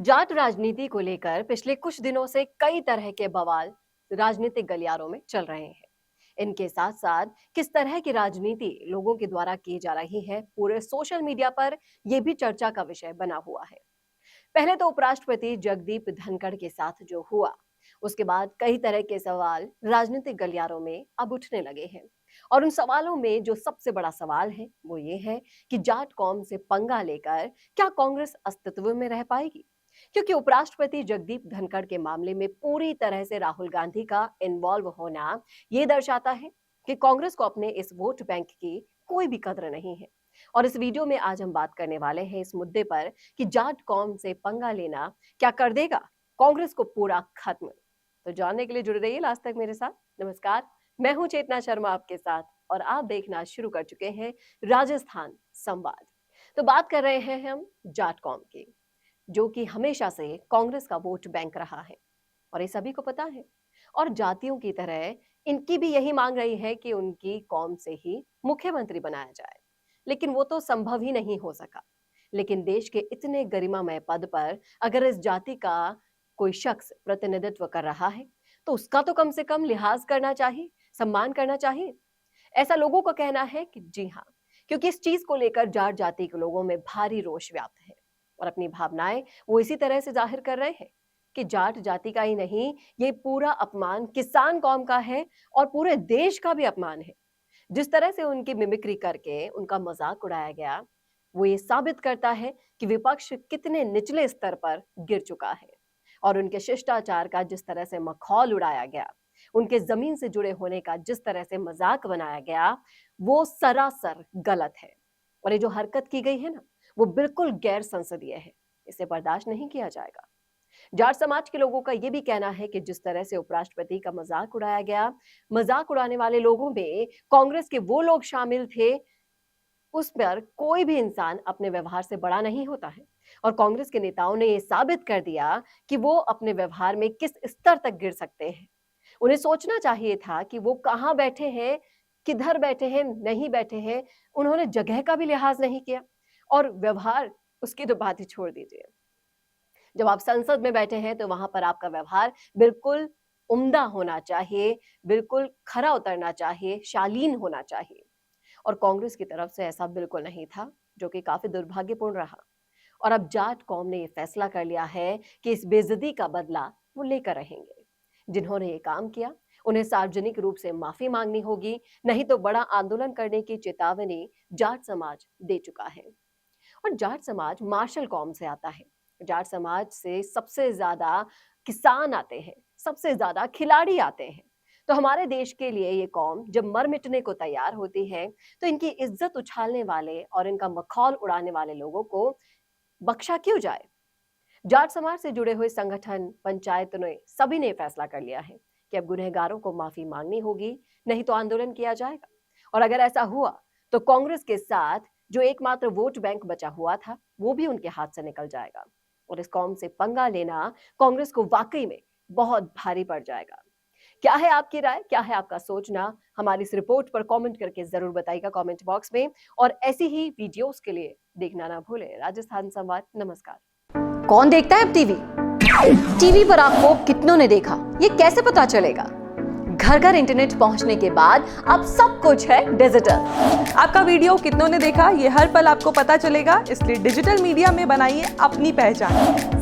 जाट राजनीति को लेकर पिछले कुछ दिनों से कई तरह के बवाल राजनीतिक गलियारों में चल रहे हैं। इनके साथ साथ किस तरह की राजनीति लोगों के द्वारा की जा रही है, पूरे सोशल मीडिया पर यह भी चर्चा का विषय बना हुआ है। पहले तो उपराष्ट्रपति जगदीप धनखड़ के साथ जो हुआ, उसके बाद कई तरह के सवाल राजनीतिक गलियारों में अब उठने लगे हैं। और उन सवालों में जो सबसे बड़ा सवाल है वो ये है कि जाट कौम से पंगा लेकर क्या कांग्रेस अस्तित्व में रह पाएगी? क्योंकि उपराष्ट्रपति जगदीप धनखड़ के मामले में पूरी तरह से राहुल गांधी का इन्वॉल्व होना ये दर्शाता है कि कांग्रेस को अपने इस वोट बैंक की कोई भी कद्र नहीं है। और इस वीडियो में आज हम बात करने वाले हैं इस मुद्दे पर कि जाट कौम से पंगा लेना क्या कर देगा कांग्रेस को पूरा खत्म। तो जानने के लिए जुड़े रहिए लास्ट तक मेरे साथ। नमस्कार, मैं हूं चेतना शर्मा आपके साथ और आप देखना शुरू कर चुके हैं राजस्थान संवाद। तो बात कर रहे हैं हम जाट कौम की, जो कि हमेशा से कांग्रेस का वोट बैंक रहा है और ये सभी को पता है। और जातियों की तरह इनकी भी यही मांग रही है कि उनकी कौम से ही मुख्यमंत्री बनाया जाए, लेकिन वो तो संभव ही नहीं हो सका। लेकिन देश के इतने गरिमामय पद पर अगर इस जाति का कोई शख्स प्रतिनिधित्व कर रहा है तो उसका तो कम से कम लिहाज करना चाहिए, सम्मान करना चाहिए। ऐसा लोगों का कहना है कि जी हाँ, क्योंकि इस चीज को लेकर जाट जाति के लोगों में भारी रोष व्याप्त है और अपनी भावनाएं वो इसी तरह से जाहिर कर रहे हैं कि जाट जाति का ही नहीं, ये पूरा अपमान किसान कौम का है और पूरे देश का भी अपमान है। जिस तरह से उनकी मिमिक्री करके उनका मजाक उड़ाया गया, वो ये साबित करता है कि विपक्ष कितने निचले स्तर पर गिर चुका है। और उनके शिष्टाचार का जिस तरह से मखौल उड़ाया गया, उनके जमीन से जुड़े होने का जिस तरह से मजाक बनाया गया, वो सरासर गलत है। और ये जो हरकत की गई है ना, वो बिल्कुल गैर संसदीय है। इसे बर्दाश्त नहीं किया जाएगा। जाट समाज के लोगों का ये भी कहना है कि जिस तरह से उपराष्ट्रपति का मजाक उड़ाया गया, मजाक उड़ाने वाले लोगों में कांग्रेस के वो लोग शामिल थे, उस पर कोई भी इंसान अपने व्यवहार से बड़ा नहीं होता है। और कांग्रेस के नेताओं ने ये साबित कर दिया कि वो अपने व्यवहार में किस स्तर तक गिर सकते हैं। उन्हें सोचना चाहिए था कि वो कहां बैठे हैं, किधर बैठे हैं, नहीं बैठे हैं। उन्होंने जगह का भी लिहाज नहीं किया और व्यवहार उसकी तो बात ही छोड़ दीजिए। जब आप संसद में बैठे हैं तो वहां पर आपका व्यवहार बिल्कुल उम्दा होना चाहिए, बिल्कुल खरा उतरना चाहिए, शालीन होना चाहिए। और कांग्रेस की तरफ से ऐसा बिल्कुल नहीं था, जो कि काफी दुर्भाग्यपूर्ण रहा। और अब जाट कौम ने ये फैसला कर लिया है कि इस बेइज्जती का बदला वो लेकर रहेंगे। जिन्होंने ये काम किया उन्हें सार्वजनिक रूप से माफी मांगनी होगी, नहीं तो बड़ा आंदोलन करने की चेतावनी जाट समाज दे चुका है। और जाट समाज मार्शल कौम से आता है। जाट समाज से सबसे ज्यादा किसान आते हैं, सबसे ज्यादा खिलाड़ी आते हैं। तो हमारे देश के लिए ये कौम जब मर मिटने को तैयार होती है तो इनकी इज्जत उछालने वाले और इनका मखौल उड़ाने वाले लोगों को बख्शा क्यों जाए? जाट समाज से जुड़े हुए संगठन, पंचायत ने सभी ने फैसला कर लिया है कि अब गुनहगारों को माफी मांगनी होगी, नहीं तो आंदोलन किया जाएगा। और अगर ऐसा हुआ तो कांग्रेस के साथ जो एकमात्र वोट बैंक बचा हुआ था वो भी उनके हाथ से निकल जाएगा। और इस कौम से पंगा लेना कांग्रेस को वाकई में बहुत भारी पड़ जाएगा। क्या है आपकी राय, क्या है आपका सोचना? हमारी इस रिपोर्ट पर कमेंट करके जरूर बताइएगा कमेंट बॉक्स में। और ऐसी ही वीडियोस के लिए देखना ना भूलें राजस्थान संवाद। नमस्कार। कौन देखता है अब टीवी? टीवी पर आपको कितनों ने देखा, ये कैसे पता चलेगा? घर घर इंटरनेट पहुंचने के बाद अब सब कुछ है डिजिटल। आपका वीडियो कितनों ने देखा, ये हर पल आपको पता चलेगा, इसलिए डिजिटल मीडिया में बनाइए अपनी पहचान।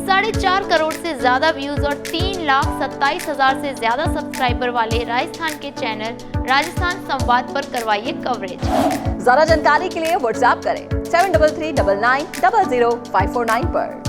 4.5 करोड़ से ज्यादा व्यूज और 3,27,000 से ज्यादा सब्सक्राइबर वाले राजस्थान के चैनल राजस्थान संवाद पर करवाइए कवरेज। ज्यादा जानकारी के लिए व्हाट्सएप करें 7339900549 पर।